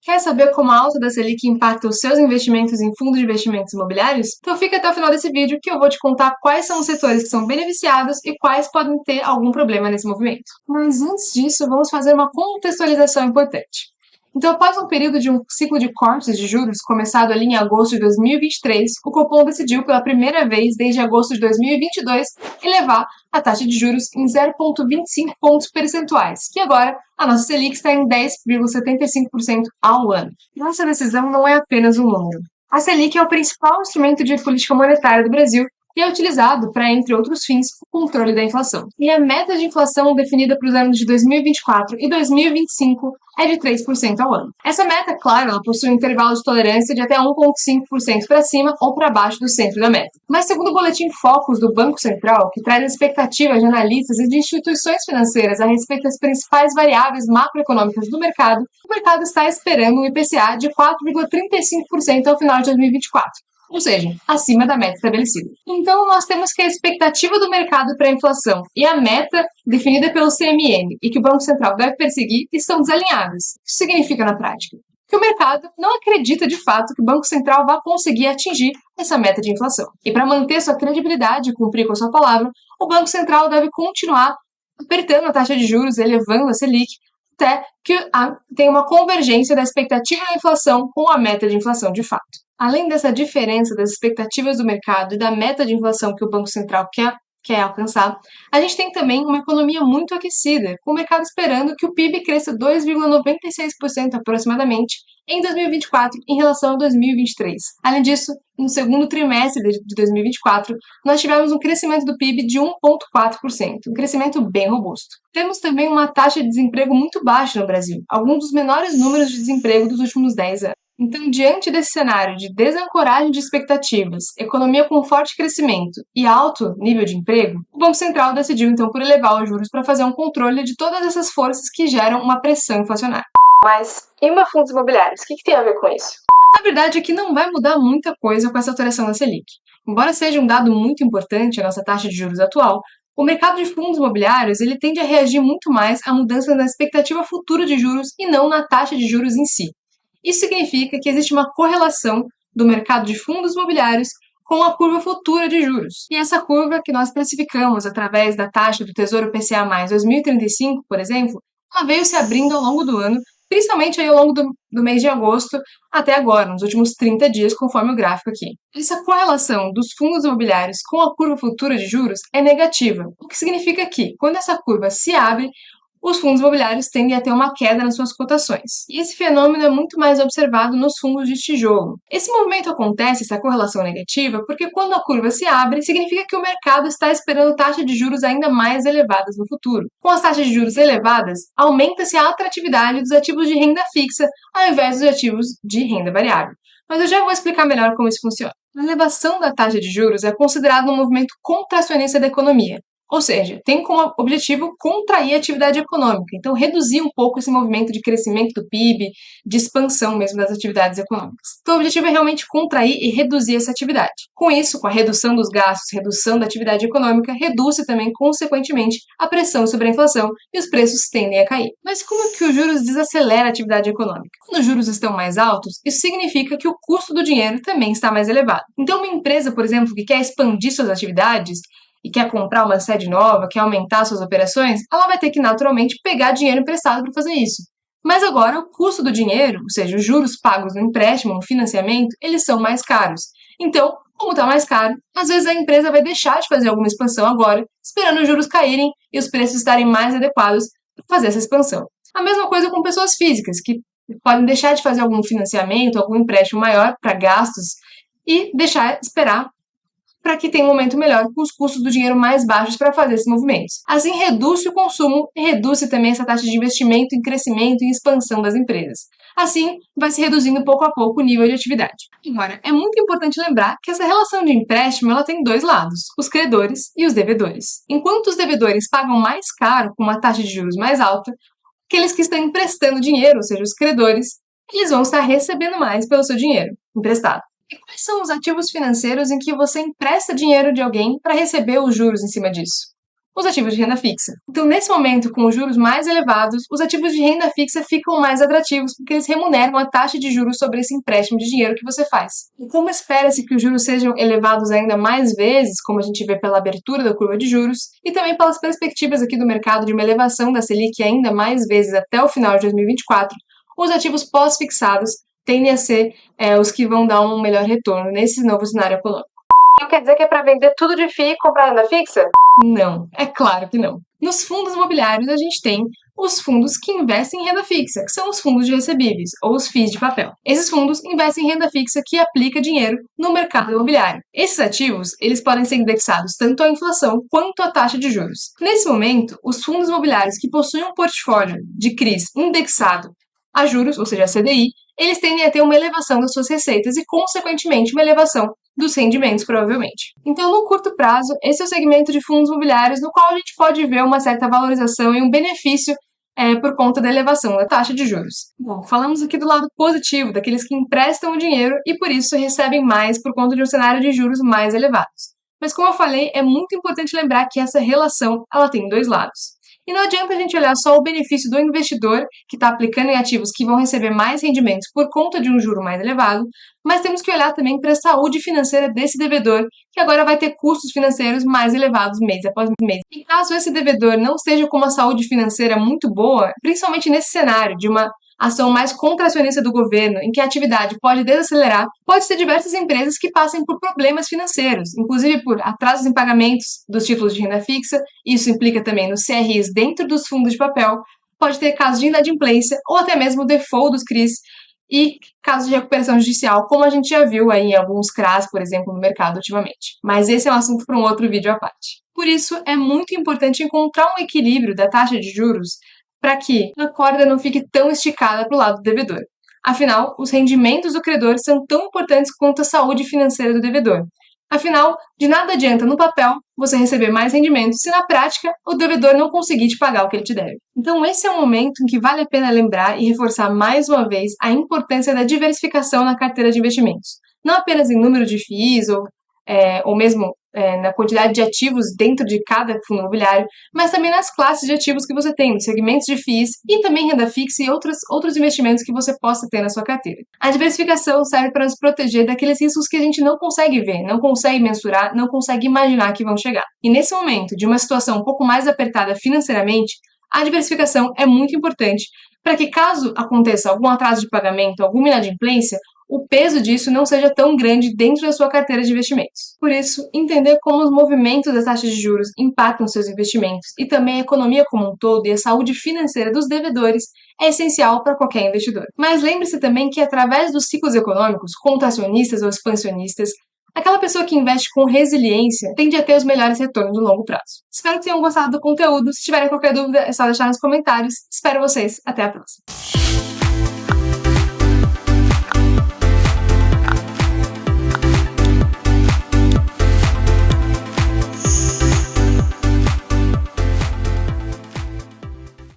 Quer saber como a alta da Selic impacta os seus investimentos em fundos de investimentos imobiliários? Então fica até o final desse vídeo que eu vou te contar quais são os setores que são beneficiados e quais podem ter algum problema nesse movimento. Mas antes disso, vamos fazer uma contextualização importante. Então, após um período de um ciclo de cortes de juros começado ali em agosto de 2023, o Copom decidiu pela primeira vez desde agosto de 2022 elevar a taxa de juros em 0,25 pontos percentuais, que agora a nossa Selic está em 10,75% ao ano. Nossa decisão não é apenas um número. A Selic é o principal instrumento de política monetária do Brasil e é utilizado para, entre outros fins, o controle da inflação. E a meta de inflação definida para os anos de 2024 e 2025 é de 3% ao ano. Essa meta, claro, ela possui um intervalo de tolerância de até 1,5% para cima ou para baixo do centro da meta. Mas segundo o boletim Focus do Banco Central, que traz expectativas de analistas e de instituições financeiras a respeito das principais variáveis macroeconômicas do mercado, o mercado está esperando um IPCA de 4,35% ao final de 2024. Ou seja, acima da meta estabelecida. Então, nós temos que a expectativa do mercado para a inflação e a meta definida pelo CMN e que o Banco Central deve perseguir estão desalinhadas. Isso significa, na prática, que o mercado não acredita de fato que o Banco Central vai conseguir atingir essa meta de inflação. E para manter sua credibilidade e cumprir com a sua palavra, o Banco Central deve continuar apertando a taxa de juros, elevando a Selic, até que tenha uma convergência da expectativa da inflação com a meta de inflação de fato. Além dessa diferença das expectativas do mercado e da meta de inflação que o Banco Central quer alcançar, a gente tem também uma economia muito aquecida, com o mercado esperando que o PIB cresça 2,96% aproximadamente em 2024 em relação a 2023. Além disso, no segundo trimestre de 2024, nós tivemos um crescimento do PIB de 1,4%, um crescimento bem robusto. Temos também uma taxa de desemprego muito baixa no Brasil, alguns dos menores números de desemprego dos últimos 10 anos. Então, diante desse cenário de desancoragem de expectativas, economia com forte crescimento e alto nível de emprego, o Banco Central decidiu então por elevar os juros para fazer um controle de todas essas forças que geram uma pressão inflacionária. Mas e fundos imobiliários? O que tem a ver com isso? A verdade é que não vai mudar muita coisa com essa alteração da Selic. Embora seja um dado muito importante a nossa taxa de juros atual, o mercado de fundos imobiliários ele tende a reagir muito mais à mudança na expectativa futura de juros e não na taxa de juros em si. Isso significa que existe uma correlação do mercado de fundos imobiliários com a curva futura de juros. E essa curva que nós precificamos através da taxa do Tesouro IPCA mais 2035, por exemplo, ela veio se abrindo ao longo do ano, principalmente aí ao longo do mês de agosto até agora, nos últimos 30 dias, conforme o gráfico aqui. Essa correlação dos fundos imobiliários com a curva futura de juros é negativa, o que significa que, quando essa curva se abre, os fundos imobiliários tendem a ter uma queda nas suas cotações. E esse fenômeno é muito mais observado nos fundos de tijolo. Esse movimento acontece, essa correlação negativa, porque quando a curva se abre, significa que o mercado está esperando taxas de juros ainda mais elevadas no futuro. Com as taxas de juros elevadas, aumenta-se a atratividade dos ativos de renda fixa ao invés dos ativos de renda variável. Mas eu já vou explicar melhor como isso funciona. A elevação da taxa de juros é considerada um movimento contracionista da economia. Ou seja, tem como objetivo contrair a atividade econômica, então reduzir um pouco esse movimento de crescimento do PIB, de expansão mesmo das atividades econômicas. Então o objetivo é realmente contrair e reduzir essa atividade. Com isso, com a redução dos gastos, redução da atividade econômica, reduz também, consequentemente, a pressão sobre a inflação e os preços tendem a cair. Mas como que os juros desacelera a atividade econômica? Quando os juros estão mais altos, isso significa que o custo do dinheiro também está mais elevado. Então uma empresa, por exemplo, que quer expandir suas atividades, e quer comprar uma sede nova, quer aumentar suas operações, ela vai ter que naturalmente pegar dinheiro emprestado para fazer isso. Mas agora o custo do dinheiro, ou seja, os juros pagos no empréstimo, no financiamento, eles são mais caros. Então, como está mais caro, às vezes a empresa vai deixar de fazer alguma expansão agora, esperando os juros caírem e os preços estarem mais adequados para fazer essa expansão. A mesma coisa com pessoas físicas, que podem deixar de fazer algum financiamento, algum empréstimo maior para gastos e deixar esperar para que tenha um momento melhor com os custos do dinheiro mais baixos para fazer esses movimentos. Assim, reduz o consumo e reduz também essa taxa de investimento em crescimento e expansão das empresas. Assim, vai se reduzindo pouco a pouco o nível de atividade. Agora, é muito importante lembrar que essa relação de empréstimo ela tem dois lados, os credores e os devedores. Enquanto os devedores pagam mais caro com uma taxa de juros mais alta, aqueles que estão emprestando dinheiro, ou seja, os credores, eles vão estar recebendo mais pelo seu dinheiro emprestado. E quais são os ativos financeiros em que você empresta dinheiro de alguém para receber os juros em cima disso? os ativos de renda fixa. Então, nesse momento, com os juros mais elevados, os ativos de renda fixa ficam mais atrativos porque eles remuneram a taxa de juros sobre esse empréstimo de dinheiro que você faz. E como espera-se que os juros sejam elevados ainda mais vezes, como a gente vê pela abertura da curva de juros, e também pelas perspectivas aqui do mercado de uma elevação da Selic ainda mais vezes até o final de 2024, os ativos pós-fixados tendem a ser os que vão dar um melhor retorno nesse novo cenário econômico. Não quer dizer que é para vender tudo de FII e comprar renda fixa? Não, é claro que não. Nos fundos imobiliários, a gente tem os fundos que investem em renda fixa, que são os fundos de recebíveis, ou os FIIs de papel. Esses fundos investem em renda fixa que aplica dinheiro no mercado imobiliário. Esses ativos, eles podem ser indexados tanto à inflação quanto à taxa de juros. Nesse momento, os fundos imobiliários que possuem um portfólio de CRIs indexado a juros, ou seja, a CDI, eles tendem a ter uma elevação das suas receitas e, consequentemente, uma elevação dos rendimentos, provavelmente. Então, no curto prazo, esse é o segmento de fundos imobiliários no qual a gente pode ver uma certa valorização e um benefício por conta da elevação da taxa de juros. Bom, falamos aqui do lado positivo, daqueles que emprestam o dinheiro e, por isso, recebem mais por conta de um cenário de juros mais elevados. Mas, como eu falei, é muito importante lembrar que essa relação ela tem dois lados. E não adianta a gente olhar só o benefício do investidor, que está aplicando em ativos que vão receber mais rendimentos por conta de um juro mais elevado, mas temos que olhar também para a saúde financeira desse devedor, que agora vai ter custos financeiros mais elevados mês após mês. E caso esse devedor não esteja com uma saúde financeira muito boa, principalmente nesse cenário de uma ação mais contracionista do governo, em que a atividade pode desacelerar, pode ser diversas empresas que passem por problemas financeiros, inclusive por atrasos em pagamentos dos títulos de renda fixa, isso implica também nos CRIs dentro dos fundos de papel, pode ter casos de inadimplência ou até mesmo default dos CRIs e casos de recuperação judicial, como a gente já viu aí em alguns CRAs, por exemplo, no mercado ultimamente. Mas esse é um assunto para um outro vídeo à parte. Por isso, é muito importante encontrar um equilíbrio da taxa de juros para que a corda não fique tão esticada para o lado do devedor. Afinal, os rendimentos do credor são tão importantes quanto a saúde financeira do devedor. Afinal, de nada adianta no papel você receber mais rendimentos se na prática o devedor não conseguir te pagar o que ele te deve. Então esse é um momento em que vale a pena lembrar e reforçar mais uma vez a importância da diversificação na carteira de investimentos. Não apenas em número de FIIs ou mesmo na quantidade de ativos dentro de cada fundo imobiliário, mas também nas classes de ativos que você tem, nos segmentos de FIIs e também renda fixa e outros investimentos que você possa ter na sua carteira. A diversificação serve para nos proteger daqueles riscos que a gente não consegue ver, não consegue mensurar, não consegue imaginar que vão chegar. E nesse momento de uma situação um pouco mais apertada financeiramente, a diversificação é muito importante para que, caso aconteça algum atraso de pagamento, alguma inadimplência, o peso disso não seja tão grande dentro da sua carteira de investimentos. Por isso, entender como os movimentos das taxas de juros impactam seus investimentos e também a economia como um todo e a saúde financeira dos devedores é essencial para qualquer investidor. Mas lembre-se também que através dos ciclos econômicos, contracionistas ou expansionistas, aquela pessoa que investe com resiliência tende a ter os melhores retornos no longo prazo. Espero que tenham gostado do conteúdo. Se tiverem qualquer dúvida, é só deixar nos comentários. Espero vocês. Até a próxima.